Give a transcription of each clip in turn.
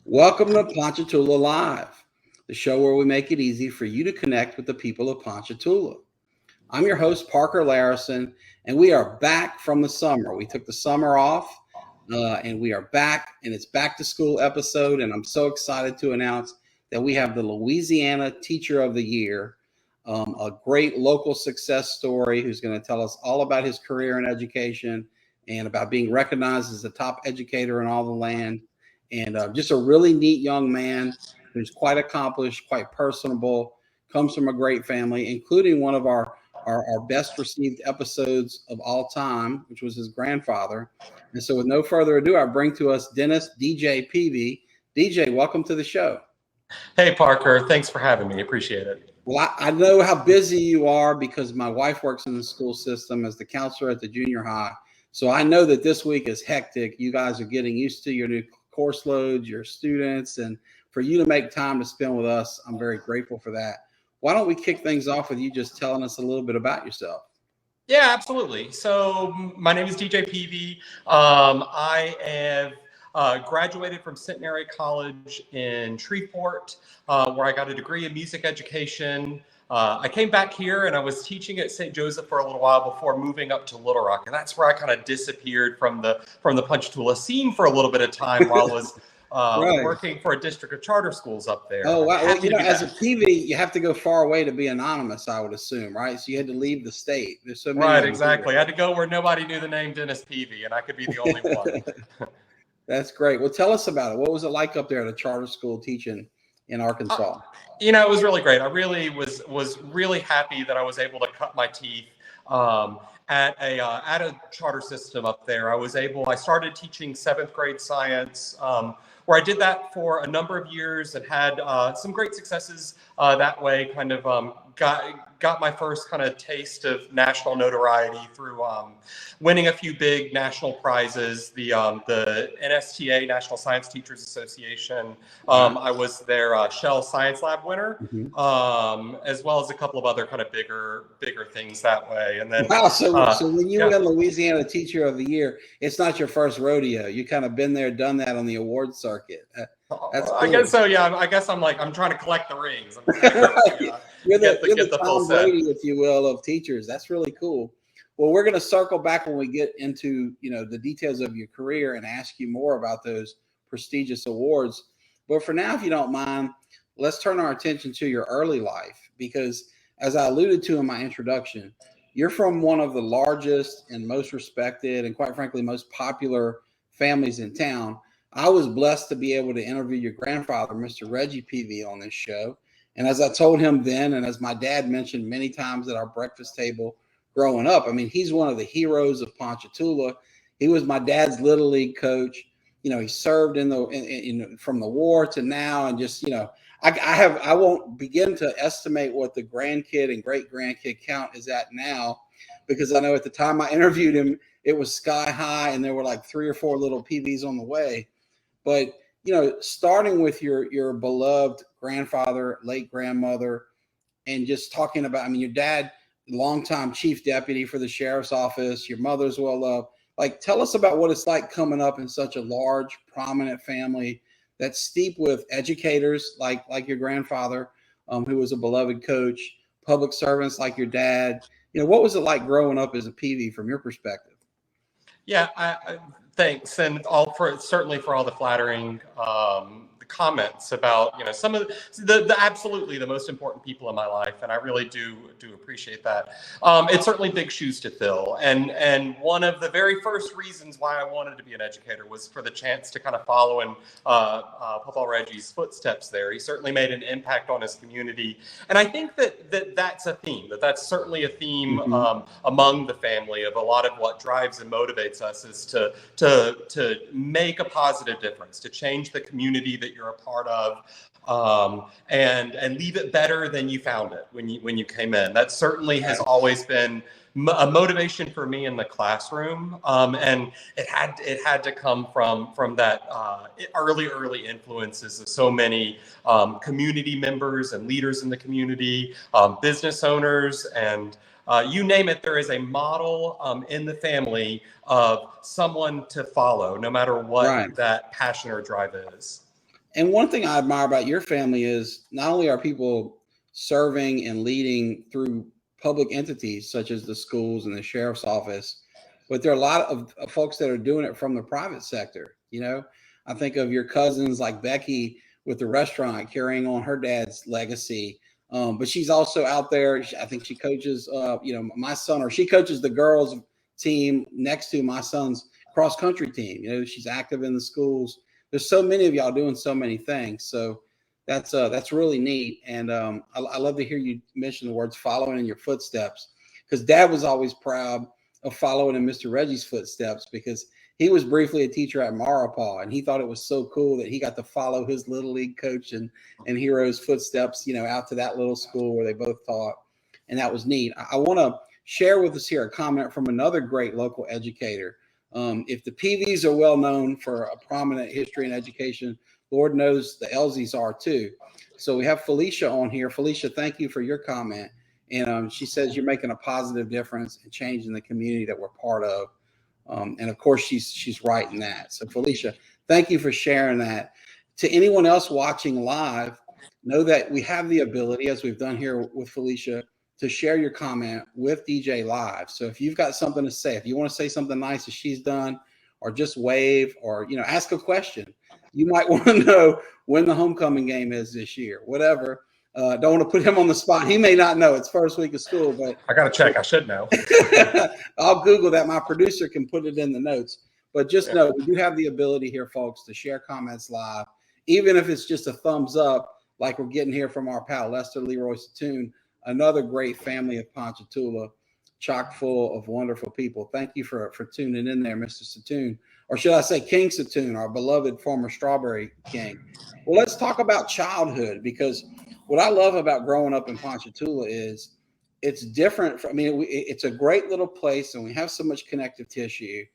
Welcome to Ponchatoula Live, the show where we make it easy for you to connect with the people of Ponchatoula. I'm your host, Parker Layrisson, and we are back from the summer. We took the summer off, and we are back, and it's back to school episode, and I'm so excited to announce that we have the Louisiana Teacher of the Year, a great local success story who's going to tell us all about his career in education and about being recognized as a top educator in all the land. And just a really neat young man who's quite accomplished, quite personable, comes from a great family, including one of our best received episodes of all time, which was his grandfather. And so with no further ado, I bring to us Dennis DJ Pevey. DJ, welcome to the show. Hey, Parker. Thanks for having me. Appreciate it. Well, I know how busy you are because my wife works in the school system as the counselor at the junior high. So I know that this week is hectic. You guys are getting used to your new course loads, your students, and for you to make time to spend with us, I'm very grateful for that. Why don't we kick things off with you just telling us a little bit about yourself? Yeah, absolutely. So my name is DJ Pevey. I have graduated from Centenary College in Shreveport, where I got a degree in music education. I came back here and I was teaching at St. Joseph for a little while before moving up to Little Rock, and that's where I kind of disappeared from the Ponchatoula scene for a little bit of time while I was working for a district of charter schools up there. Oh, wow. Well, as a TV, you have to go far away to be anonymous, I would assume, right? So you had to leave the state. There's so many. Right, exactly. I had to go where nobody knew the name Dennis Pevey, and I could be the only one. That's great. Well, tell us about it. What was it like up there at a charter school teaching in Arkansas? It was really great. I really was really happy that I was able to cut my teeth at a charter system up there. I started teaching 7th grade science, where I did that for a number of years and had some great successes that way. Kind of got my first kind of taste of national notoriety through winning a few big national prizes. The NSTA, National Science Teachers Association. I was their Shell Science Lab winner, as well as a couple of other kind of bigger things that way. And then so when you win Louisiana Teacher of the Year, it's not your first rodeo. You kind of been there, done that on the award circuit. That's cool. I guess so. Yeah, I guess I'm trying to collect the rings. You're the Tom Brady, if you will, of teachers. That's really cool. Well, we're going to circle back when we get into the details of your career and ask you more about those prestigious awards. But for now, if you don't mind, let's turn our attention to your early life, because as I alluded to in my introduction, you're from one of the largest and most respected and, quite frankly, most popular families in town. I was blessed to be able to interview your grandfather, Mr. Reggie Pevey, on this show. And as I told him then, and as my dad mentioned many times at our breakfast table growing up, I mean, he's one of the heroes of Ponchatoula. He was my dad's Little League coach. He served from the war to now, and just, I won't begin to estimate what the grandkid and great grandkid count is at now, because I know at the time I interviewed him, it was sky high, and there were like 3 or 4 little Peveys on the way. But, starting with your beloved grandfather, late grandmother, and just talking about, your dad, longtime chief deputy for the sheriff's office, your mother's well loved. Like, tell us about what it's like coming up in such a large, prominent family that's steeped with educators like your grandfather, who was a beloved coach, public servants like your dad. What was it like growing up as a Pevey from your perspective? Yeah, thanks, and certainly for all the flattering comments about some of the absolutely the most important people in my life, and I really do appreciate that. It's certainly big shoes to fill, and one of the very first reasons why I wanted to be an educator was for the chance to kind of follow in Papa Reggie's footsteps there. He certainly made an impact on his community, and I think that's a theme. That's certainly a theme among the family of a lot of what drives and motivates us is to make a positive difference, to change the community that you're a part of, and leave it better than you found it when you came in. That certainly has always been a motivation for me in the classroom, and it had to come from that early influences of so many community members and leaders in the community, business owners, and you name it. There is a model in the family of someone to follow, no matter what that passion or drive is. And one thing I admire about your family is not only are people serving and leading through public entities such as the schools and the sheriff's office, but there are a lot of folks that are doing it from the private sector. I think of your cousins like Becky with the restaurant carrying on her dad's legacy. But she's also out there. I think she coaches, my son, or she coaches the girls team next to my son's cross country team. She's active in the schools. There's so many of y'all doing so many things. So that's really neat. And I love to hear you mention the words following in your footsteps, because Dad was always proud of following in Mr. Reggie's footsteps, because he was briefly a teacher at Maurepas, and he thought it was so cool that he got to follow his little league coach and hero's footsteps, out to that little school where they both taught. And that was neat. I want to share with us here a comment from another great local educator. If the Peveys are well known for a prominent history and education, Lord knows the Elsies are too. So we have Felicia on here. Felicia, thank you for your comment. And she says you're making a positive difference and changing the community that we're part of. And of course, she's right in that. So Felicia, thank you for sharing that. To anyone else watching live, know that we have the ability, as we've done here with Felicia, to share your comment with DJ live. So if you've got something to say, if you want to say something nice as she's done, or just wave, or ask a question, you might want to know when the homecoming game is this year, whatever. Don't want to put him on the spot. He may not know. It's first week of school, but I got to check. I should know. I'll Google that. My producer can put it in the notes. But just know we do have the ability here, folks, to share comments live, even if it's just a thumbs up, like we're getting here from our pal Lester Leroy Satoon, another great family of Ponchatoula, chock full of wonderful people. Thank you for tuning in there, Mr. Satoon, or should I say King Satoon, our beloved former Strawberry King. Well, let's talk about childhood, because what I love about growing up in Ponchatoula is it's different. It's a great little place, and we have so much connective tissue,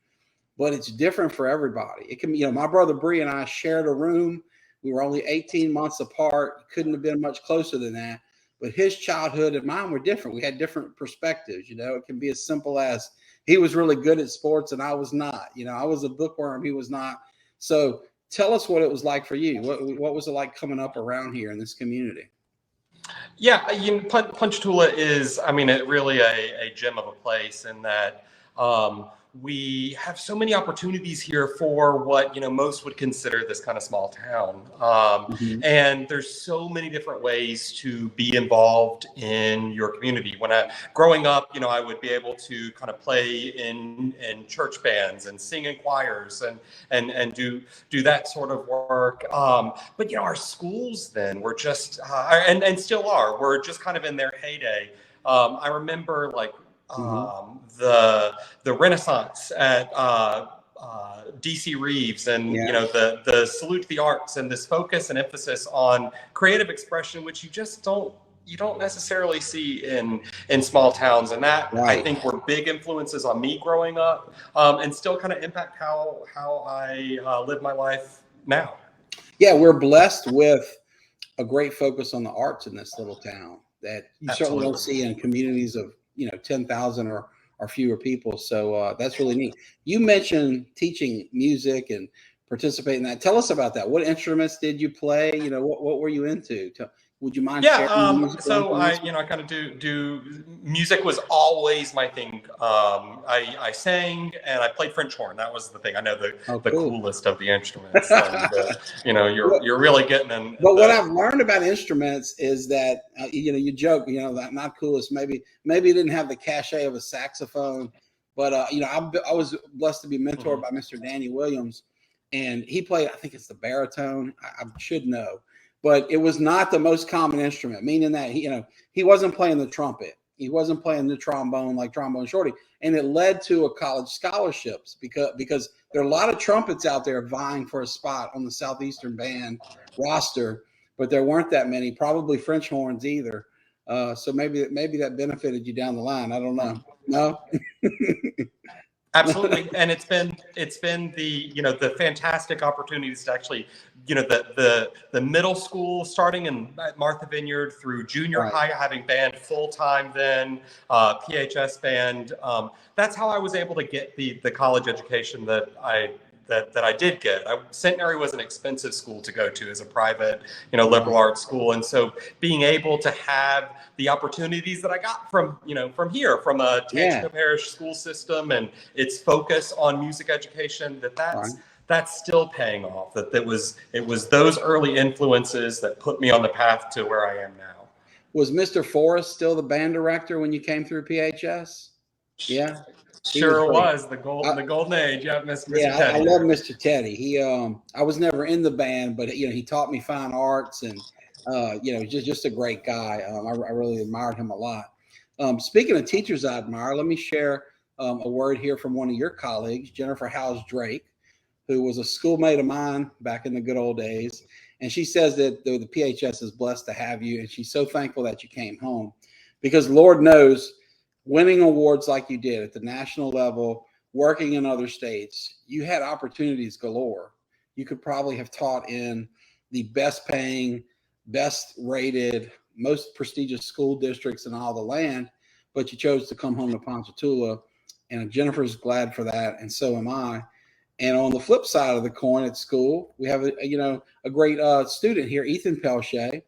but it's different for everybody. It can be, my brother Bree and I shared a room. We were only 18 months apart. Couldn't have been much closer than that. But his childhood and mine were different. We had different perspectives. It can be as simple as he was really good at sports and I was not. I was a bookworm. He was not. So tell us what it was like for you. What was it like coming up around here in this community? Yeah, Ponchatoula is, it really a gem of a place in that we have so many opportunities here for what, most would consider this kind of small town. And there's so many different ways to be involved in your community. Growing up, I would be able to kind of play in church bands and sing in choirs and do that sort of work. But, our schools then were just, and still are, were just kind of in their heyday. I remember the Renaissance at DC Reeves, and the salute to the arts, and this focus and emphasis on creative expression, which you don't necessarily see in small towns, and that I think were big influences on me growing up, and still kind of impact how I live my life now. Yeah, we're blessed with a great focus on the arts in this little town that you certainly don't see in communities of 10,000 or fewer people. So that's really neat. You mentioned teaching music and participating in that. Tell us about that. What instruments did you play? What were you into? Would you mind sharing? So I kind of do music was always my thing. I sang and I played French horn. That was the thing. I know the coolest of the instruments. And, you're really getting in. But what I've learned about instruments is that you joke, that not coolest. Maybe it didn't have the cachet of a saxophone, but I was blessed to be mentored by Mr. Danny Williams, and he played. I think it's the baritone. I should know. But it was not the most common instrument, meaning that he wasn't playing the trumpet. He wasn't playing the trombone like Trombone Shorty. And it led to a college scholarships because there are a lot of trumpets out there vying for a spot on the Southeastern Band roster, but there weren't that many, probably French horns either. So maybe that benefited you down the line. I don't know. No? Absolutely. And it's been the fantastic opportunities to actually, the middle school starting at Martha Vineyard through junior high, having band full time, then PHS band. That's how I was able to get the college education that that I did get. Centenary was an expensive school to go to as a private, liberal arts school. And so being able to have the opportunities that I got from here, from a Tangico Parish school system and its focus on music education, that's still paying off. It was those early influences that put me on the path to where I am now. Was Mr. Forrest still the band director when you came through PHS? Yeah. Sure was the golden age. Yeah, Mr. Yeah, Teddy. I love Mr. Teddy. He I was never in the band, but he taught me fine arts, and just a great guy. I really admired him a lot. Speaking of teachers I admire, let me share a word here from one of your colleagues, Jennifer Howes Drake, who was a schoolmate of mine back in the good old days. And she says that the PHS is blessed to have you, and she's so thankful that you came home, because Lord knows, winning awards like you did at the national level, working in other states, you had opportunities galore. You could probably have taught in the best paying, best rated, most prestigious school districts in all the land, but you chose to come home to Ponchatoula, and Jennifer's glad for that, and so am I. And on the flip side of the coin, at school, we have a great student here, Ethan Pelche.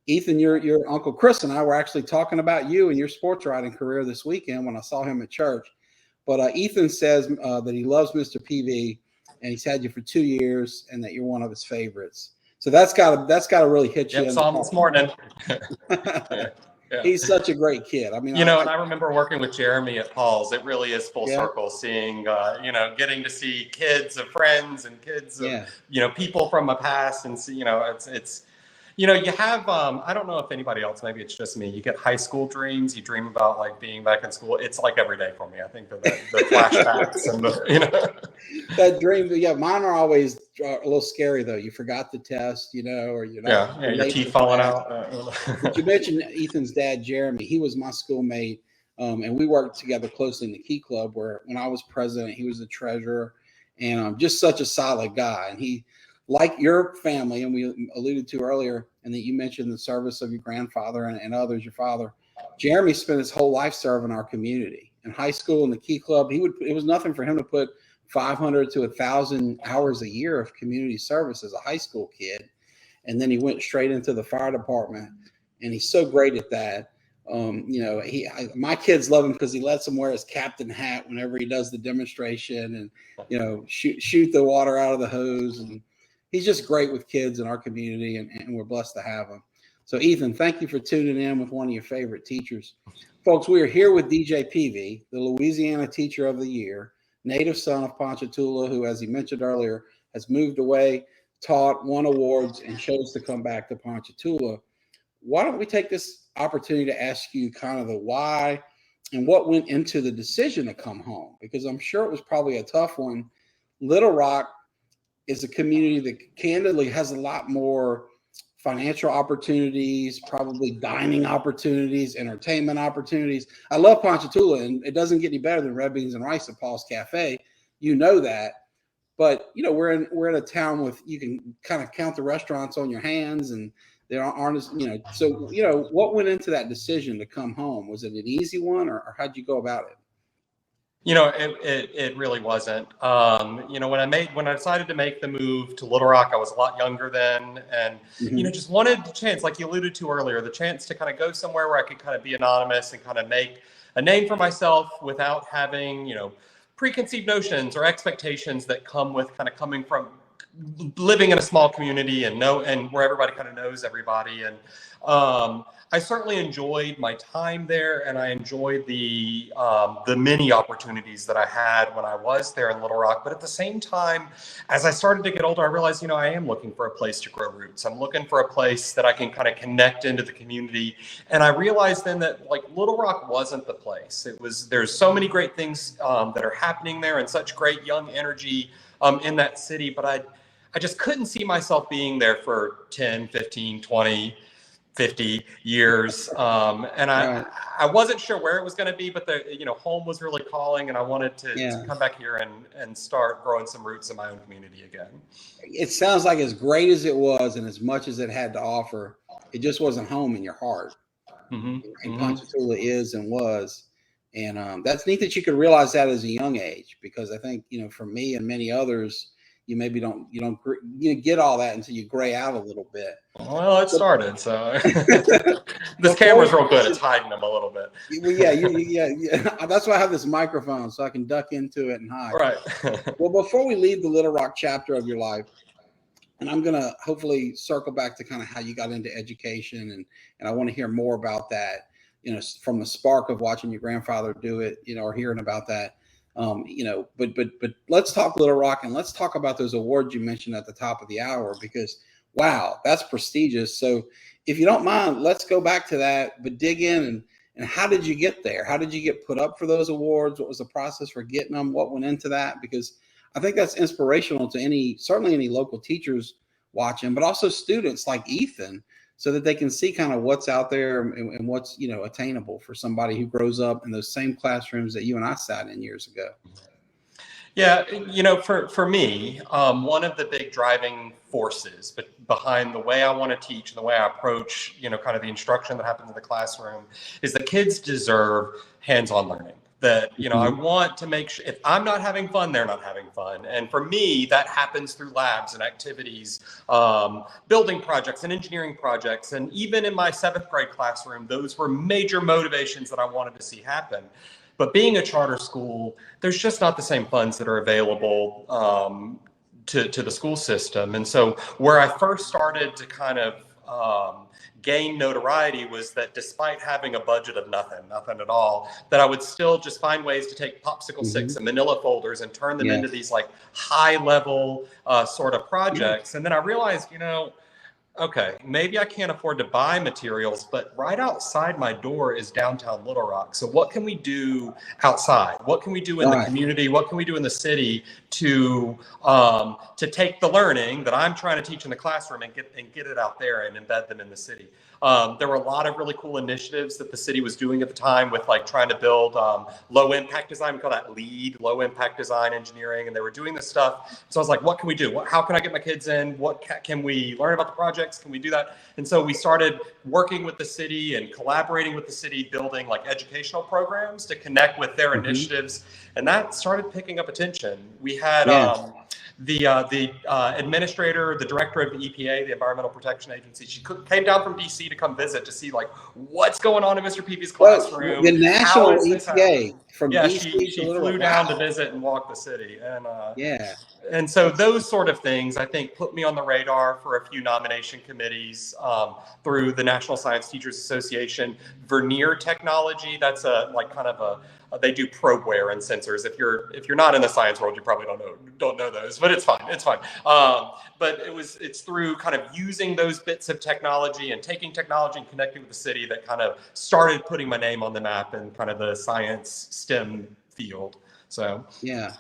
Ethan, your Uncle Chris and I were actually talking about you and your sports writing career this weekend when I saw him at church. But Ethan says that he loves Mr. Pevey, and he's had you for 2 years, and that you're one of his favorites. So that's got to really hit you. Saw him this morning. Yeah. He's such a great kid. I mean, and I remember working with Jeremy at Paul's. It really is full circle, seeing, getting to see kids of friends and kids of, people from my past, and see, it's. You have, I don't know if anybody else, maybe it's just me, you get high school dreams, you dream about like being back in school. It's like every day for me. I think the flashbacks and that dream, mine are always a little scary though. You forgot the test, or you're not. Yeah, your teeth falling out. But you mentioned Ethan's dad, Jeremy. He was my schoolmate, and we worked together closely in the Key Club, where when I was president, he was the treasurer, and just such a solid guy. And he, like your family, and we alluded to earlier, and that you mentioned the service of your grandfather and others, your father, Jeremy spent his whole life serving our community. In high school, in the Key Club, it was nothing for him to put 500 to 1,000 hours a year of community service as a high school kid. And then he went straight into the fire department, and he's so great at that. My kids love him because he lets them wear his captain hat whenever he does the demonstration, and shoot the water out of the hose, and he's just great with kids in our community, and we're blessed to have him. So, Ethan, thank you for tuning in with one of your favorite teachers. Folks, we are here with DJ Pevey, the Louisiana Teacher of the Year, native son of Ponchatoula, who, as he mentioned earlier, has moved away, taught, won awards, and chose to come back to Ponchatoula. Why don't we take this opportunity to ask you kind of the why and what went into the decision to come home? Because I'm sure it was probably a tough one. Little Rock is a community that candidly has a lot more financial opportunities, probably dining opportunities, entertainment opportunities. I love Ponchatoula, and it doesn't get any better than red beans and rice at Paul's Cafe. You know that. But, we're in a town with, you can kind of count the restaurants on your hands, and there aren't as, so, what went into that decision to come home? Was it an easy one, or how'd you go about it? It really wasn't. When I decided to make the move to Little Rock, I was a lot younger then, and just wanted the chance, like you alluded to earlier, the chance to kind of go somewhere where I could kind of be anonymous and kind of make a name for myself without having, preconceived notions or expectations that come with kind of coming from living in a small community and where everybody kind of knows everybody. And I certainly enjoyed my time there, and I enjoyed the many opportunities that I had when I was there in Little Rock. But at the same time, as I started to get older, I realized, I am looking for a place to grow roots. I'm looking for a place that I can kind of connect into the community. And I realized then that Little Rock wasn't the place. There's so many great things that are happening there, and such great young energy in that city. But I just couldn't see myself being there for 10, 15, 20, 50 years. And I wasn't sure where it was going to be, but home was really calling, and I wanted to come back here and start growing some roots in my own community again. It sounds like as great as it was and as much as it had to offer, it just wasn't home in your heart. And Ponchatoula is and was. And that's neat that you could realize that as a young age, because I think, for me and many others, you maybe you get all that until you gray out a little bit. Well, it started, so this camera's real good. It's hiding them a little bit. Well, yeah. That's why I have this microphone, so I can duck into it and hide. Right. Well, before we leave the Little Rock chapter of your life, and I'm going to hopefully circle back to kind of how you got into education, and I want to hear more about that, from the spark of watching your grandfather do it, or hearing about that. But let's talk Little Rock, and let's talk about those awards you mentioned at the top of the hour, because wow, that's prestigious. So if you don't mind, let's go back to that, but dig in and how did you get there? How did you get put up for those awards? What was the process for getting them? What went into that? Because I think that's inspirational to certainly any local teachers watching, but also students like Ethan, so that they can see kind of what's out there and what's, attainable for somebody who grows up in those same classrooms that you and I sat in years ago. Yeah, for me, one of the big driving forces behind the way I want to teach and the way I approach, kind of the instruction that happens in the classroom is that kids deserve hands-on learning. That, I want to make sure if I'm not having fun, they're not having fun. And for me, that happens through labs and activities, building projects and engineering projects. And even in my 7th grade classroom, those were major motivations that I wanted to see happen. But being a charter school, there's just not the same funds that are available to the school system. And so where I first started to kind of gain notoriety was that despite having a budget of nothing at all, that I would still just find ways to take popsicle sticks and manila folders and turn them into these like high level sort of projects. And then I realized, okay, maybe I can't afford to buy materials, but right outside my door is downtown Little Rock. So what can we do outside? What can we do in the community? What can we do in the city to take the learning that I'm trying to teach in the classroom and get it out there and embed them in the city? There were a lot of really cool initiatives that the city was doing at the time with like trying to build low impact design. We call that LEED, low impact design engineering. And they were doing this stuff. So I was like, what can we do? How can I get my kids in? What can we learn about the projects? Can we do that? And so we started working with the city and collaborating with the city, building like educational programs to connect with their initiatives. And that started picking up attention. We had the administrator, the director of the EPA, the Environmental Protection Agency, she came down from DC to come visit to see like what's going on in Mr. Pevey's classroom. The national EPA from DC she flew down to visit and walk the city. And and so those sort of things, I think, put me on the radar for a few nomination committees through the National Science Teachers Association. Vernier technology, that's they do probeware and sensors. If you're not in the science world, you probably don't know those, but it's fine. But it's through kind of using those bits of technology and taking technology and connecting with the city that kind of started putting my name on the map in kind of the science STEM field. So yeah.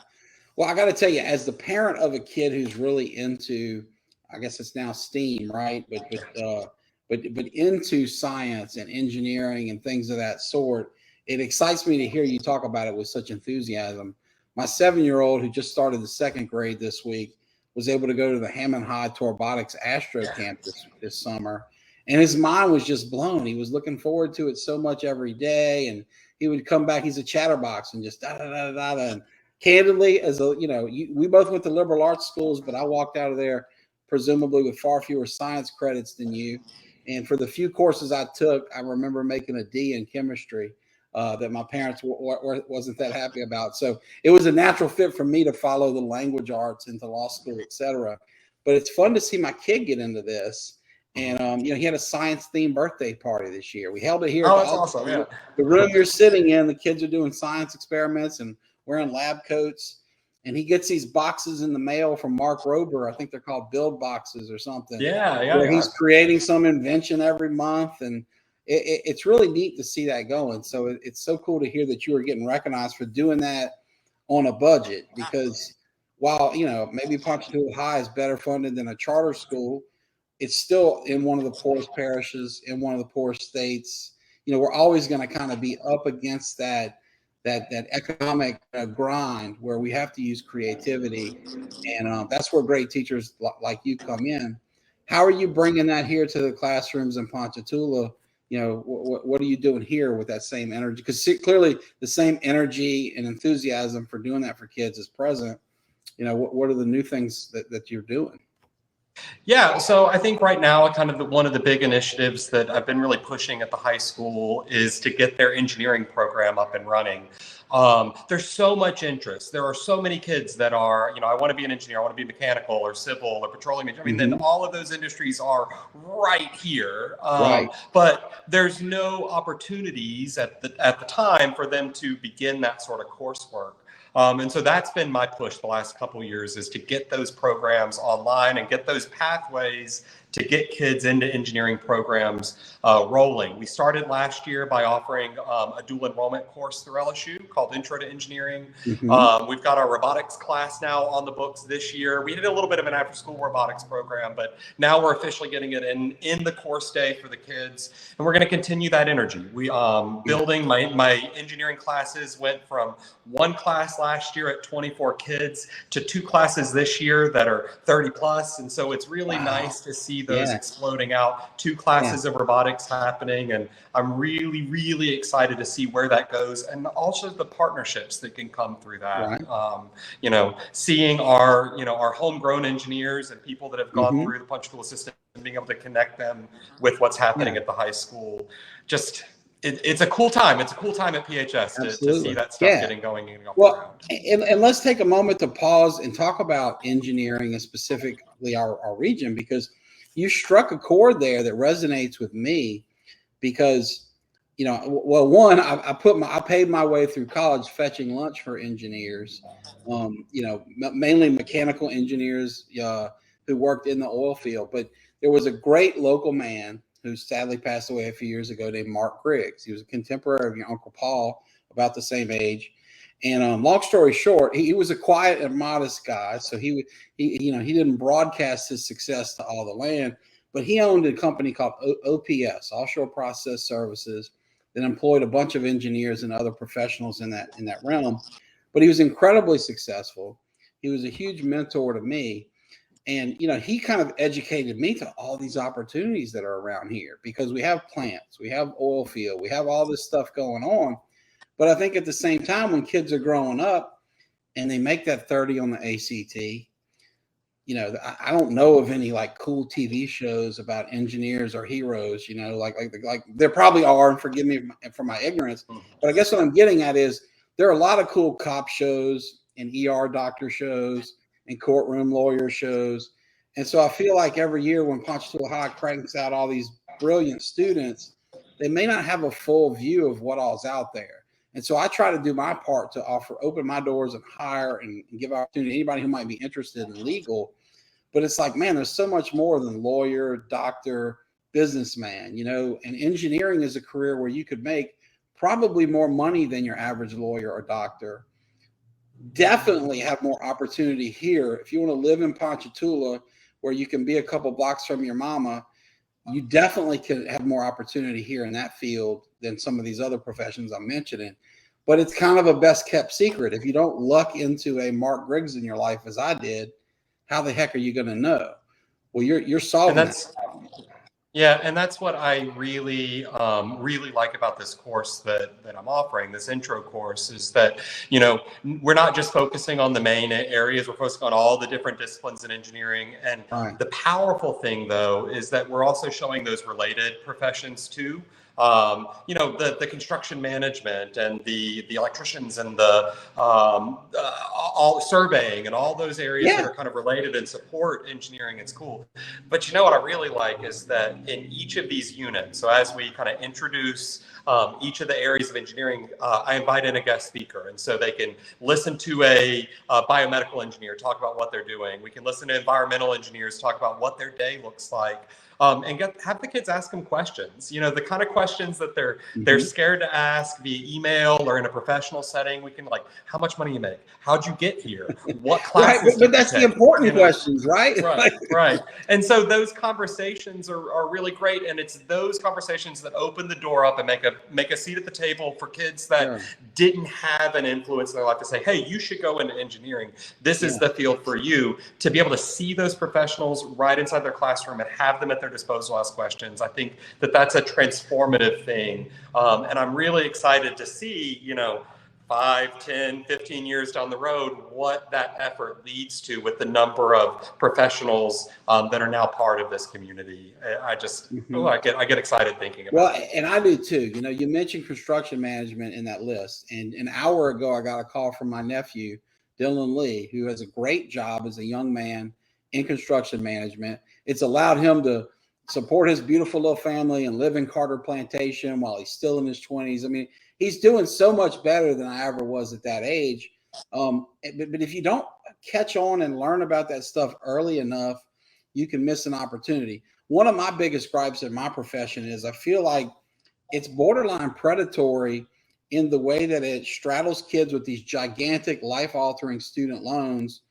Well, I got to tell you, as the parent of a kid who's really into, I guess it's now STEAM, right? But into science and engineering and things of that sort, it excites me to hear you talk about it with such enthusiasm. My 7-year-old, who just started the 2nd grade this week, was able to go to the Hammond High Robotics Astro Camp this summer, and his mind was just blown. He was looking forward to it so much every day, and he would come back. He's a chatterbox and just da da da da da. And candidly, we both went to liberal arts schools, but I walked out of there presumably with far fewer science credits than you. And for the few courses I took, I remember making a D in chemistry that my parents wasn't that happy about. So it was a natural fit for me to follow the language arts into law school, et cetera. But it's fun to see my kid get into this. And, he had a science-themed birthday party this year. We held it here. Oh, that's awesome, yeah. The room you're sitting in, the kids are doing science experiments and wearing lab coats. And he gets these boxes in the mail from Mark Rober. I think they're called build boxes or something. Yeah. He's creating some invention every month. And it's really neat to see that going. So it's so cool to hear that you are getting recognized for doing that on a budget, because while, maybe Ponchatoula High is better funded than a charter school, it's still in one of the poorest parishes, in one of the poorest states. We're always going to kind of be up against that economic grind where we have to use creativity. And that's where great teachers like you come in. How are you bringing that here to the classrooms in Ponchatoula? What are you doing here with that same energy? Because clearly the same energy and enthusiasm for doing that for kids is present. what are the new things that you're doing? Yeah, so I think right now, kind of one of the big initiatives that I've been really pushing at the high school is to get their engineering program up and running. There's so much interest. There are so many kids that are, I want to be an engineer, I want to be mechanical or civil or petroleum. I mean, then all of those industries are right here. Right. But there's no opportunities at the time for them to begin that sort of coursework. And so that's been my push the last couple of years, is to get those programs online and get those pathways to get kids into engineering programs rolling. We started last year by offering a dual enrollment course through LSU called Intro to Engineering. We've got our robotics class now on the books this year. We did a little bit of an after-school robotics program, but now we're officially getting it in the course day for the kids, and we're going to continue that energy. We building my engineering classes went from one class last year at 24 kids to 2 classes this year that are 30 plus, and so it's really nice to see those exploding out. 2 classes of robotics happening, and I'm really, really excited to see where that goes, and also the partnerships that can come through that. Seeing our homegrown engineers and people that have gone through the Ponchatoula system and being able to connect them with what's happening at the high school. Just it's a cool time. It's a cool time at PHS to see that stuff getting going and off the ground. And let's take a moment to pause and talk about engineering, and specifically our region, because you struck a chord there that resonates with me, because, one, I paid my way through college fetching lunch for engineers, mainly mechanical engineers who worked in the oil field. But there was a great local man who sadly passed away a few years ago named Mark Griggs. He was a contemporary of your Uncle Paul, about the same age. And long story short, he was a quiet and modest guy. So he didn't broadcast his success to all the land, but he owned a company called OPS, Offshore Process Services, that employed a bunch of engineers and other professionals in that realm. But he was incredibly successful. He was a huge mentor to me. And, he kind of educated me to all these opportunities that are around here, because we have plants, we have oil field, we have all this stuff going on. But I think at the same time, when kids are growing up and they make that 30 on the ACT, I don't know of any like cool TV shows about engineers or heroes, like there probably are, and forgive me for my ignorance. But I guess what I'm getting at is there are a lot of cool cop shows and ER doctor shows and courtroom lawyer shows. And so I feel like every year when Ponchatoula High cranks out all these brilliant students, they may not have a full view of what all's out there. And so I try to do my part to open my doors and hire and give opportunity to anybody who might be interested in legal. But it's like, man, there's so much more than lawyer, doctor, businessman, and engineering is a career where you could make probably more money than your average lawyer or doctor. Definitely have more opportunity here. If you want to live in Ponchatoula, where you can be a couple blocks from your mama, you definitely can have more opportunity here in that field than some of these other professions I'm mentioning. But it's kind of a best kept secret. If you don't luck into a Mark Griggs in your life, as I did, how the heck are you going to know? Well, you're solving that. Yeah, and that's what I really, really like about this course that I'm offering, this intro course, is that, we're not just focusing on the main areas, we're focusing on all the different disciplines in engineering. And the powerful thing, though, is that we're also showing those related professions too. The construction management and the electricians and the all surveying and all those areas that are kind of related and support engineering in school. But what I really like is that in each of these units, so as we kind of introduce each of the areas of engineering, I invite in a guest speaker, and so they can listen to a biomedical engineer talk about what they're doing. We can listen to environmental engineers talk about what their day looks like. And have the kids ask them questions, the kind of questions that they're scared to ask via email or in a professional setting. We can how much money you make? How'd you get here? What classes? But that's the important questions, right? Right. And so those conversations are really great. And it's those conversations that open the door up and make a seat at the table for kids that didn't have an influence in their life to say, hey, you should go into engineering. This is the field for you. To be able to see those professionals right inside their classroom and have them at their disposal, ask questions. I think that's a transformative thing. And I'm really excited to see, 5, 10, 15 years down the road, what that effort leads to with the number of professionals that are now part of this community. I just, I get excited thinking about it. Well, and I do too. You know, you mentioned construction management in that list. And an hour ago, I got a call from my nephew, Dylan Lee, who has a great job as a young man in construction management. It's allowed him to support his beautiful little family and live in Carter Plantation while he's still in his 20s. I mean, he's doing so much better than I ever was at that age. But if you don't catch on and learn about that stuff early enough, you can miss an opportunity. One of my biggest gripes in my profession is I feel like it's borderline predatory in the way that it straddles kids with these gigantic life-altering student loans.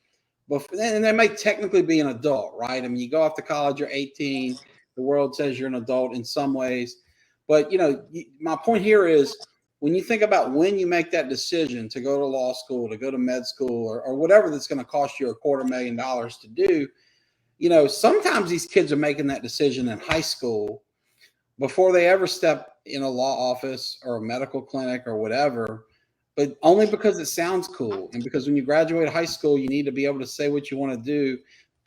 But and they may technically be an adult, right? I mean, you go off to college, you're 18. The world says you're an adult in some ways. But, you know, my point here is when you think about when you make that decision to go to law school, to go to med school, or whatever that's going to cost you $250,000 to do, you know, sometimes these kids are making that decision in high school before they ever step in a law office or a medical clinic or whatever, but only because it sounds cool. And because when you graduate high school, you need to be able to say what you want to do.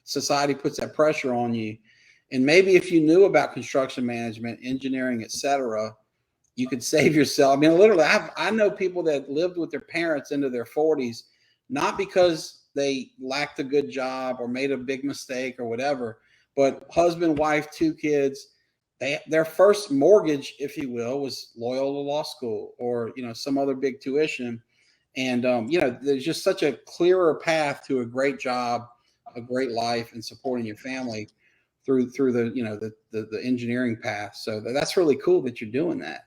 Society puts that pressure on you. And maybe if you knew about construction management, engineering, et cetera, you could save yourself. I mean, literally, I know people that lived with their parents into their 40s, not because they lacked a good job or made a big mistake or whatever, but husband, wife, 2 kids, their first mortgage, if you will, was Loyola Law School or, you know, some other big tuition. And, you know, there's just such a clearer path to a great job, a great life, and supporting your family through the, you know, the engineering path. So that's really cool that you're doing that.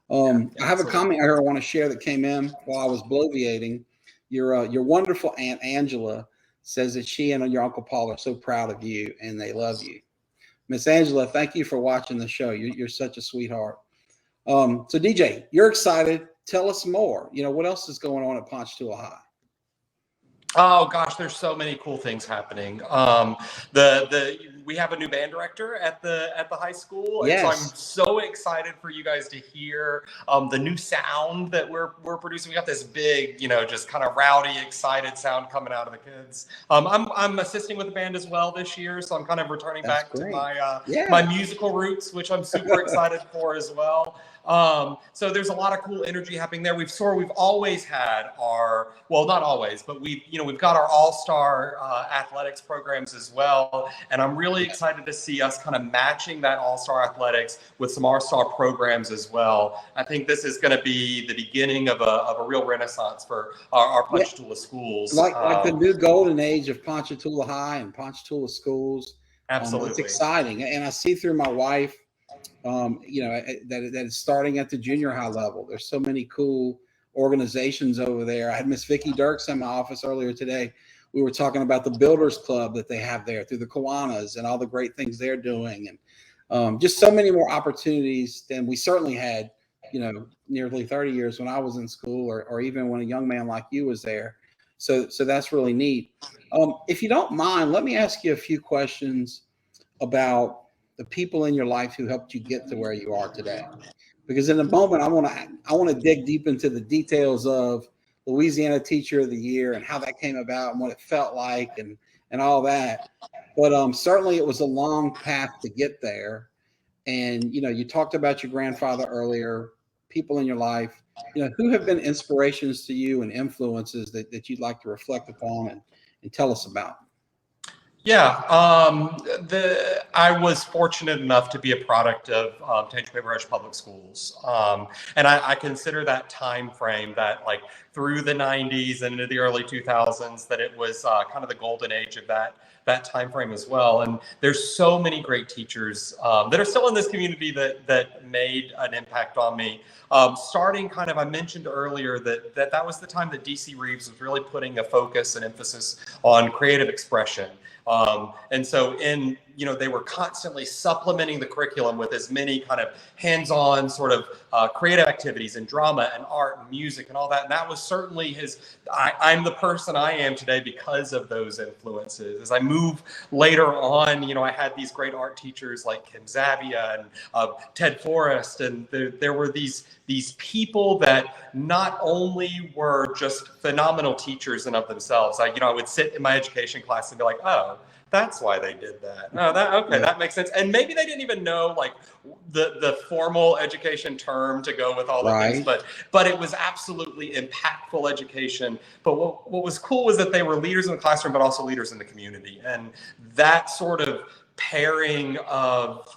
I have a comment here I want to share that came in while I was bloviating. Your wonderful Aunt Angela says that she and your Uncle Paul are so proud of you and they love you. Miss Angela, thank you for watching the show. You're such a sweetheart. So DJ, you're excited. Tell us more. You know, what else is going on at Ponchatoula High? Oh gosh, there's so many cool things happening. We have a new band director at the high school, and so I'm so excited for you guys to hear the new sound that we're producing. We got this big, you know, just kind of rowdy, excited sound coming out of the kids. I'm assisting with the band as well this year, so I'm kind of returning back to my musical roots, which I'm super excited for as well. So there's a lot of cool energy happening there. We've always had not always, but we've got our all-star athletics programs as well. And I'm really excited to see us kind of matching that all-star athletics with some all-star programs as well. I think this is going to be the beginning of a real renaissance for our Ponchatoula schools. Like the new golden age of Ponchatoula High and Ponchatoula schools. Absolutely. It's exciting. And I see through my wife, you know, that is starting at the junior high level. There's so many cool organizations over there. I had Miss Vicki Dirks in my office earlier today. We were talking about the Builders Club that they have there through the Kiwanis and all the great things they're doing. And just so many more opportunities than we certainly had, you know, nearly 30 years when I was in school or even when a young man like you was there. So that's really neat. If you don't mind, let me ask you a few questions about the people in your life who helped you get to where you are today. Because in a moment, I want to dig deep into the details of Louisiana Teacher of the Year and how that came about and what it felt like and all that. But certainly it was a long path to get there. And, you know, you talked about your grandfather earlier, people in your life, you know, who have been inspirations to you and influences that you'd like to reflect upon and tell us about? Yeah, I was fortunate enough to be a product of Tangier Paper Rush Public Schools, and I consider that time frame, that like through the 90s and into the early 2000s, that it was kind of the golden age of that time frame as well. And there's so many great teachers that are still in this community that made an impact on me. Starting kind of, I mentioned earlier that was the time that DC Reeves was really putting a focus and emphasis on creative expression. And so in you know, they were constantly supplementing the curriculum with as many kind of hands-on sort of creative activities and drama and art and music and all that. And that was certainly I'm the person I am today because of those influences. As I move later on, you know, I had these great art teachers like Kim Zavia and Ted Forrest, and there were these people that not only were just phenomenal teachers in of themselves. I would sit in my education class and be like, oh, that's why they did that. Oh, okay, that makes sense. And maybe they didn't even know like the formal education term to go with all the things, but it was absolutely impactful education. But what was cool was that they were leaders in the classroom, but also leaders in the community. And that sort of pairing of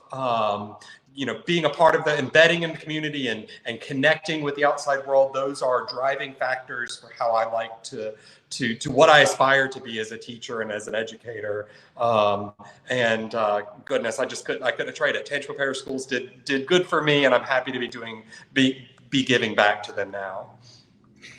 being a part of the embedding in the community and connecting with the outside world, those are driving factors for how I like to what I aspire to be as a teacher and as an educator. Goodness, I couldn't trade it. Tangipahoa Parish Schools did good for me, and I'm happy to be giving back to them now.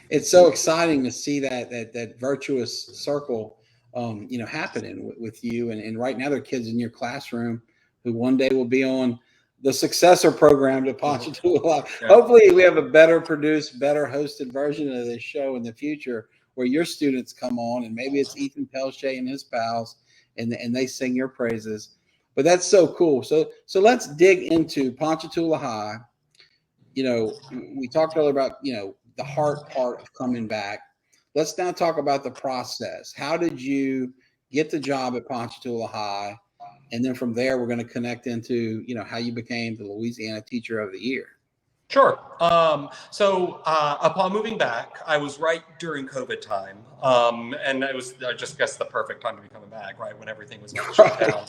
It's so exciting to see that virtuous circle, happening with you. And right now there are kids in your classroom who one day will be on the successor program to Ponchatoula. Yeah. Hopefully we have a better produced, better hosted version of this show in the future where your students come on, and maybe it's Ethan Pelche and his pals and they sing your praises. But that's so cool. So let's dig into Ponchatoula High. We talked earlier about, the hard part of coming back. Let's now talk about the process. How did you get the job at Ponchatoula High? And then from there, we're going to connect into, how you became the Louisiana Teacher of the Year. Sure. So upon moving back, I was right during COVID time. And it was, I just guess, the perfect time to be coming back, right, when everything was shut down.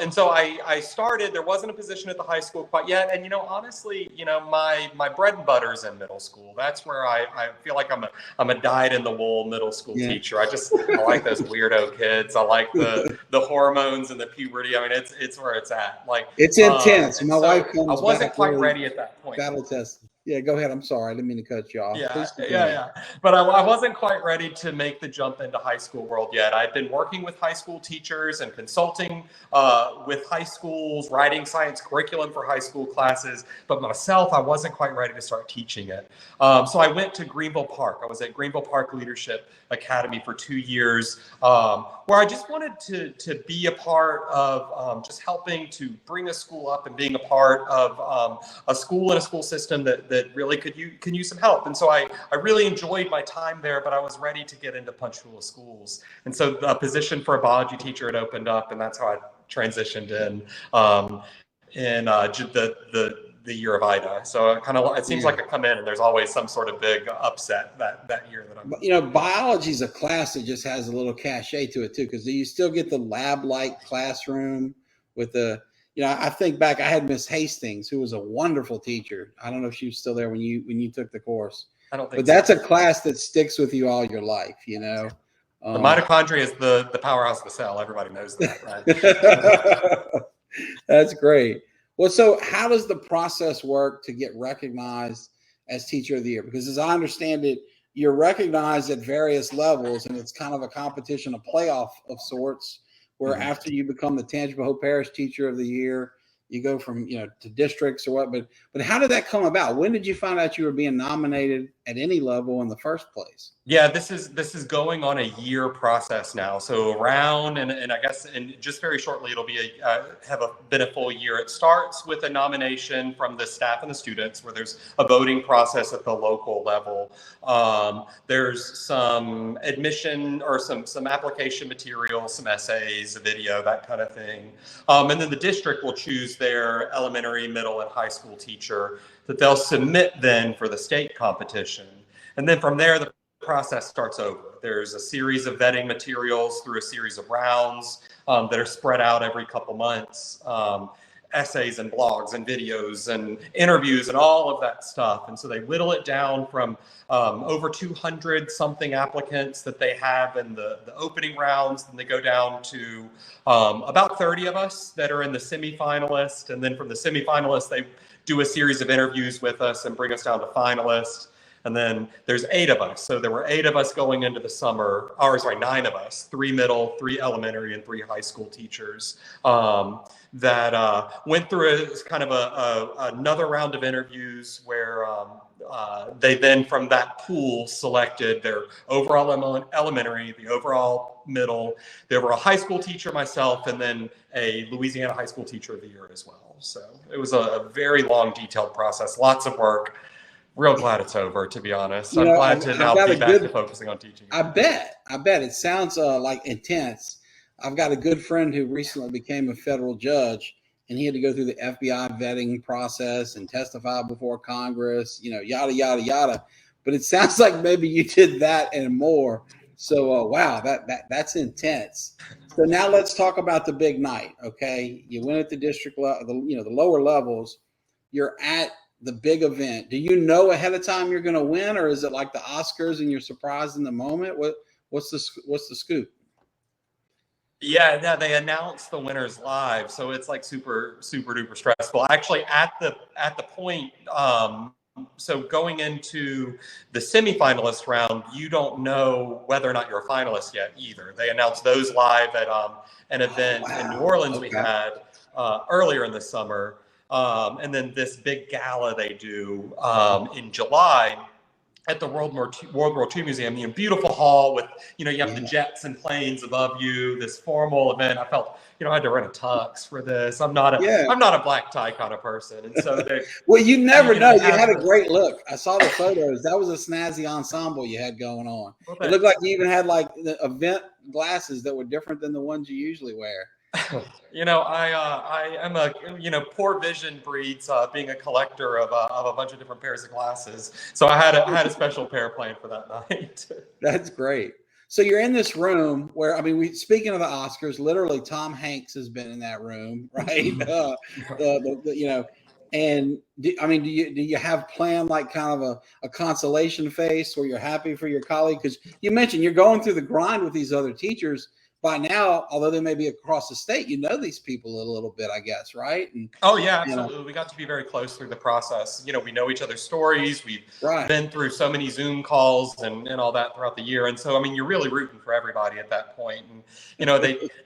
And so I started, there wasn't a position at the high school quite yet. And, honestly, my bread and butter is in middle school. That's where I feel like I'm a dyed-in-the-wool middle school teacher. I like those weirdo kids. I like the hormones and the puberty. I mean, it's where it's at. Like, it's intense. My wife comes I wasn't quite ready at that point. Battle test. Yeah, go ahead. I'm sorry. I didn't mean to cut you off. Yeah. But I wasn't quite ready to make the jump into high school world yet. I'd been working with high school teachers and consulting with high schools, writing science curriculum for high school classes. But myself, I wasn't quite ready to start teaching it. So I went to Greenville Park. I was at Greenville Park Leadership Academy for 2 years, where I just wanted to be a part of just helping to bring a school up and being a part of a school and a school system that really can use some help. And so I really enjoyed my time there, but I was ready to get into Ponchatoula schools. And so a position for a biology teacher had opened up, and that's how I transitioned in the year of Ida. So it seems like I come in and there's always some sort of big upset that year that I'm. Biology is a class that just has a little cachet to it too, because you still get the lab-like classroom with the. I think back, I had Miss Hastings, who was a wonderful teacher. I don't know if she was still there when you took the course. I don't think but that's a class that sticks with you all your life, The mitochondria is the powerhouse of the cell. Everybody knows that, right? That's great. Well, so how does the process work to get recognized as Teacher of the Year? Because as I understand it, you're recognized at various levels, and it's kind of a competition, a playoff of sorts, where after you become the Tangipahoa Parish Teacher of the Year, you go from, to districts or what, but how did that come about? When did you find out you were being nominated at any level in the first place? Yeah, this is going on a year process now. So around, and I guess, and just very shortly, it'll be been a full year. It starts with a nomination from the staff and the students, where there's a voting process at the local level. There's some admission or some application material, some essays, a video, that kind of thing. And then the district will choose their elementary, middle, and high school teacher that they'll submit then for the state competition. And then from there, the process starts over. There's a series of vetting materials through a series of rounds that are spread out every couple months, essays and blogs and videos and interviews and all of that stuff. And so they whittle it down from over 200 something applicants that they have in the opening rounds. And they go down to about 30 of us that are in the semifinalists. And then from the semifinalists, they do a series of interviews with us and bring us down to finalists. And then there's 8 of us. So there were 8 of us going into the summer, or sorry, 9 of us, 3 middle, 3 elementary, and 3 high school teachers that went through kind of another round of interviews where they then from that pool selected their overall elementary, the overall middle, the overall high school teacher, myself, and then a Louisiana High School Teacher of the Year as well. So it was a very long, detailed process, lots of work. Real glad it's over, to be honest. I'm glad to now be back to focusing on teaching. I bet it sounds like intense. I've got a good friend who recently became a federal judge, and he had to go through the FBI vetting process and testify before Congress, yada, yada, yada. But it sounds like maybe you did that and more. So, wow, that's intense. So now let's talk about the big night, okay? You win at the district level, the lower levels. You're at the big event. Do you know ahead of time you're going to win, or is it like the Oscars and you're surprised in the moment? What's the scoop? Yeah, they announced the winners live, so it's like super duper stressful. Actually, at the point, so going into the semifinalist round, you don't know whether or not you're a finalist yet either. They announced those live at an event in New Orleans we had earlier in the summer, and then this big gala they do in July at the World War II Museum, beautiful hall with, you have the jets and planes above you, this formal event. I felt, I had to rent a tux for this. I'm not a black tie kind of person. And so well, you never know. You had a great look. I saw the photos. That was a snazzy ensemble you had going on. Well, it looked like you even had like the event glasses that were different than the ones you usually wear. I am poor vision breeds being a collector of a bunch of different pairs of glasses. So I had a special pair planned for that night. That's great. So you're in this room where, speaking of the Oscars, literally Tom Hanks has been in that room, right? And do you have planned like kind of a consolation face where you're happy for your colleague? Because you mentioned you're going through the grind with these other teachers. By now, although they may be across the state, these people a little bit, I guess, right? And, oh, yeah, absolutely. We got to be very close through the process. We know each other's stories. We've been through so many Zoom calls and all that throughout the year. And so, you're really rooting for everybody at that point. And,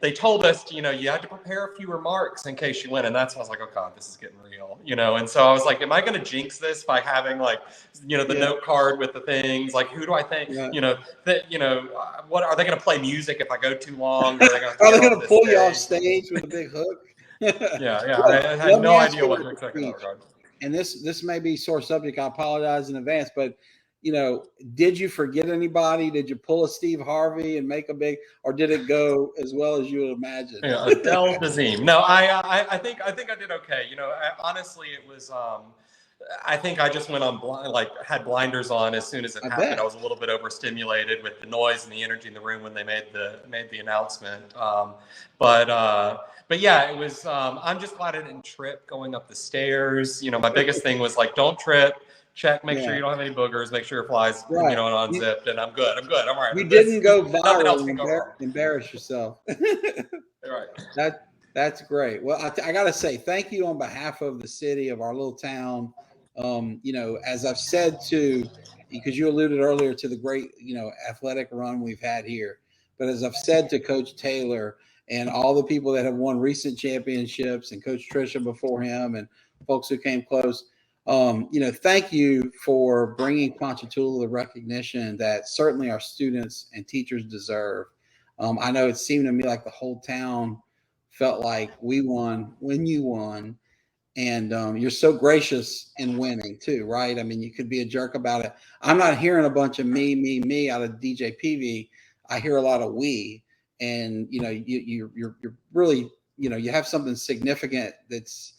they told us, you had to prepare a few remarks in case you win. And that's when I was like, oh, God, this is getting real, And so I was like, am I going to jinx this by having the note card with the things? Like, who do I think, what are they going to play music if I go too long? Are they going to pull you off stage with a big hook? Yeah. I had no idea what to expect in that regard. And this may be sore subject. I apologize in advance, but did you forget anybody? Did you pull a Steve Harvey and make a big, or did it go as well as you would imagine? Yeah, Adele Dazeem. No, I think I did okay. Honestly, it was. I think I just went on had blinders on as soon as it happened. I was a little bit overstimulated with the noise and the energy in the room when they made the announcement. But yeah, it was. I'm just glad I didn't trip going up the stairs. My biggest thing was don't trip. Check, make sure you don't have any boogers. Make sure your flies, unzipped, and I'm good. I'm all right. You didn't go viral and embarrass yourself. Right. That's great. Well, I got to say thank you on behalf of the city, of our little town. As I've said because you alluded earlier to the great, athletic run we've had here. But as I've said to Coach Taylor and all the people that have won recent championships and Coach Tricia before him and folks who came close, thank you for bringing Ponchatoula the recognition that certainly our students and teachers deserve. I know it seemed to me like the whole town felt like we won when you won. And you're so gracious in winning too, right? You could be a jerk about it. I'm not hearing a bunch of me out of DJ Pevey. I hear a lot of we, and you're really, you have something significant that's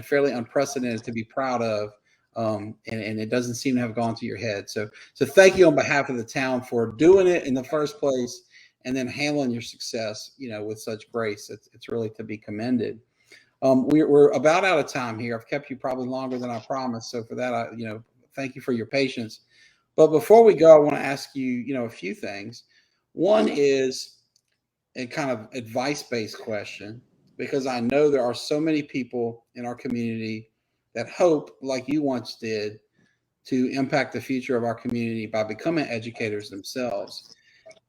fairly unprecedented to be proud of, and it doesn't seem to have gone to your head. So thank you on behalf of the town for doing it in the first place, and then handling your success, with such grace. It's really to be commended. We're about out of time here. I've kept you probably longer than I promised. So for that, thank you for your patience. But before we go, I want to ask you, a few things. One is a kind of advice-based question, because I know there are so many people in our community that hope, like you once did, to impact the future of our community by becoming educators themselves.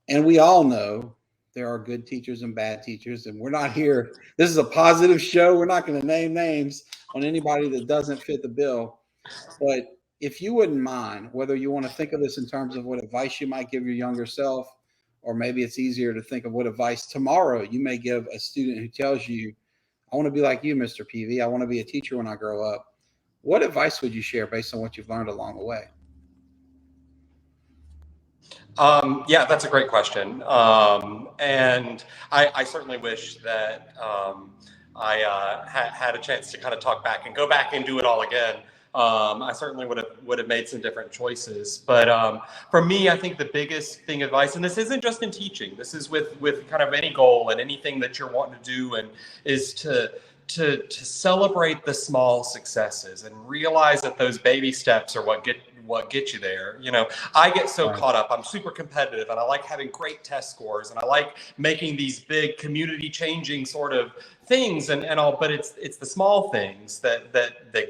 And we all know there are good teachers and bad teachers, and we're not here. This is a positive show. We're not going to name names on anybody that doesn't fit the bill. But if you wouldn't mind, whether you want to think of this in terms of what advice you might give your younger self, or maybe it's easier to think of what advice tomorrow you may give a student who tells you, I want to be like you, Mr. Pevey. I want to be a teacher when I grow up. What advice would you share based on what you've learned along the way? Yeah, that's a great question. And I certainly wish that I had a chance to kind of talk back and go back and do it all again. I certainly would have made some different choices. But for me, I think the biggest thing advice, and this isn't just in teaching, this is with kind of any goal and anything that you're wanting to do, and is to celebrate the small successes and realize that those baby steps are what get you there. You know, I get so caught up. I'm super competitive, and I like having great test scores, and I like making these big community changing sort of things and all, but it's the small things that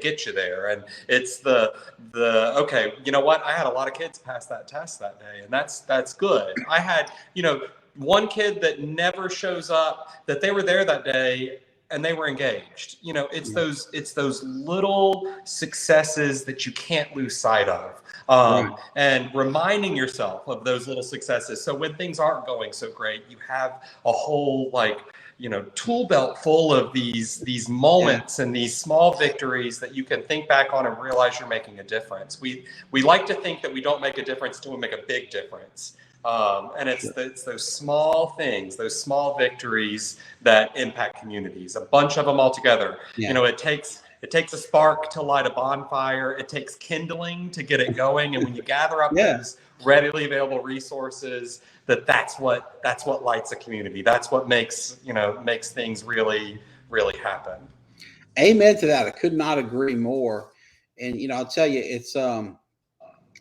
get you there. And it's the okay, you know what? I had a lot of kids pass that test that day, and that's good. I had, you know, one kid that never shows up, that they were there that day and they were engaged. You know, it's those little successes that you can't lose sight of. And reminding yourself of those little successes. So when things aren't going so great, you have a whole, like, you know, tool belt full of these moments and these small victories that you can think back on and realize you're making a difference. We like to think that we don't make a difference until we make a big difference. And it's those small things, those small victories that impact communities, a bunch of them all together. You know, it takes a spark to light a bonfire. It takes kindling to get it going. And when you gather up those readily available resources, that's what lights a community. That's what makes things really, really happen. Amen to that. I could not agree more. And, you know, I'll tell you, it's,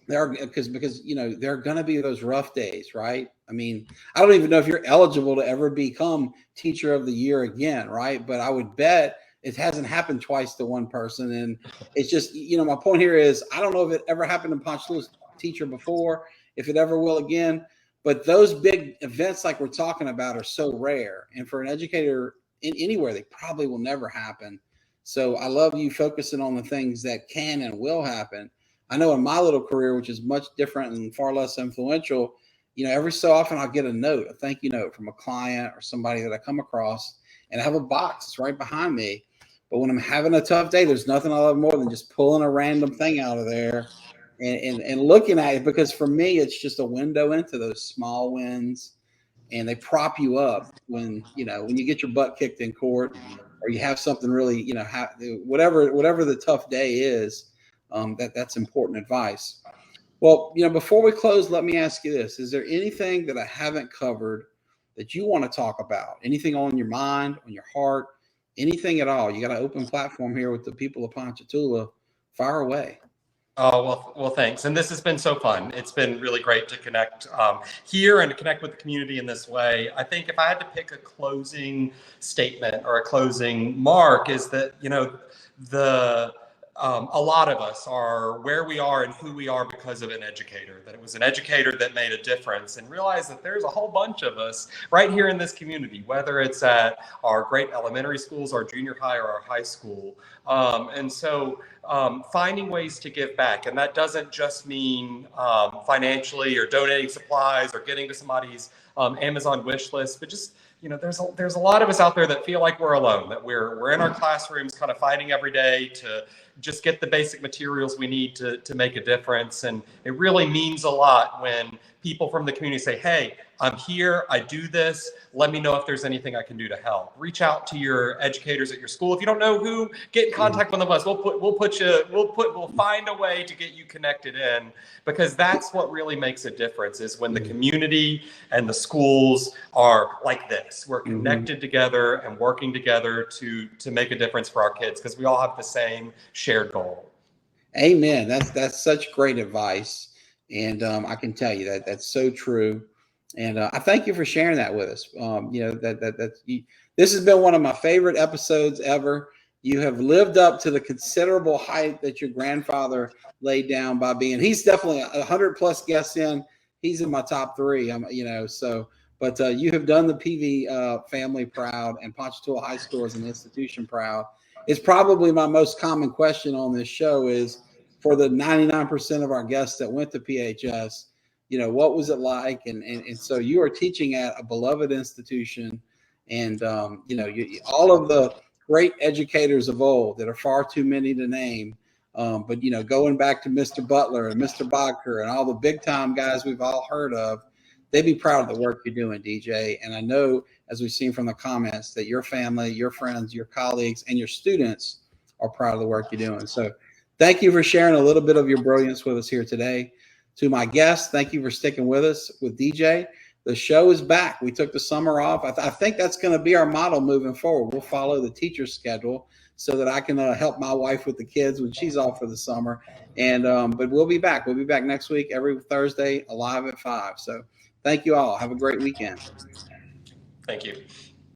because you know, there are going to be those rough days, right? I mean, I don't even know if you're eligible to ever become Teacher of the Year again, right? But I would bet it hasn't happened twice to one person. And it's just, you know, my point here is, I don't know if it ever happened to Ponchatoula's teacher before, if it ever will again, but those big events like we're talking about are so rare. And for an educator anywhere, they probably will never happen. So I love you focusing on the things that can and will happen. I know in my little career, which is much different and far less influential, you know, every so often I'll get a thank you note from a client or somebody that I come across, and I have a box that's right behind me. But when I'm having a tough day, there's nothing I love more than just pulling a random thing out of there and looking at it, because for me, it's just a window into those small wins, and they prop you up when you get your butt kicked in court, or you have something really, you know, whatever the tough day is. That's important advice. Well, you know, before we close, let me ask you this. Is there anything that I haven't covered that you want to talk about? Anything on your mind, on your heart, anything at all? You got an open platform here with the people of Ponchatoula. Fire away. Oh, well, thanks. And this has been so fun. It's been really great to connect here and to connect with the community in this way. I think if I had to pick a closing statement or a closing mark, is that, you know, a lot of us are where we are and who we are because of an educator, that it was an educator that made a difference, and realize that there's a whole bunch of us right here in this community, whether it's at our great elementary schools, our junior high, or our high school. And so finding ways to give back. And that doesn't just mean financially or donating supplies or getting to somebody's Amazon wish list, but just, you know, there's a lot of us out there that feel like we're alone, that we're in our classrooms kind of fighting every day to just get the basic materials we need to make a difference. And it really means a lot when people from the community say, hey, I'm here, I do this, let me know if there's anything I can do to help. Reach out to your educators at your school. If you don't know who, get in contact with one of us. We'll find a way to get you connected in, because that's what really makes a difference, is when the community and the schools are like this. We're connected together and working together to make a difference for our kids, because we all have the same shared goal. Amen. That's such great advice. And I can tell you that's so true. And I thank you for sharing that with us. You know, this has been one of my favorite episodes ever. You have lived up to the considerable height that your grandfather laid down by being. He's definitely 100+ guests in. He's in my top 3. But you have done the Pevey family proud, and Ponchatoula High School as an institution proud. It's probably my most common question on this show is, for the 99% of our guests that went to PHS, what was it like? And so you are teaching at a beloved institution, and all of the great educators of old that are far too many to name. But going back to Mr. Butler and Mr. Bodker and all the big time guys we've all heard of, they'd be proud of the work you're doing, DJ. And I know, as we've seen from the comments, that your family, your friends, your colleagues, and your students are proud of the work you're doing. So thank you for sharing a little bit of your brilliance with us here today. To my guests, thank you for sticking with us with DJ. The show is back. We took the summer off. I think that's going to be our model moving forward. We'll follow the teacher's schedule so that I can help my wife with the kids when she's off for the summer. And but we'll be back. We'll be back next week, every Thursday, live at 5. So thank you all. Have a great weekend. Thank you.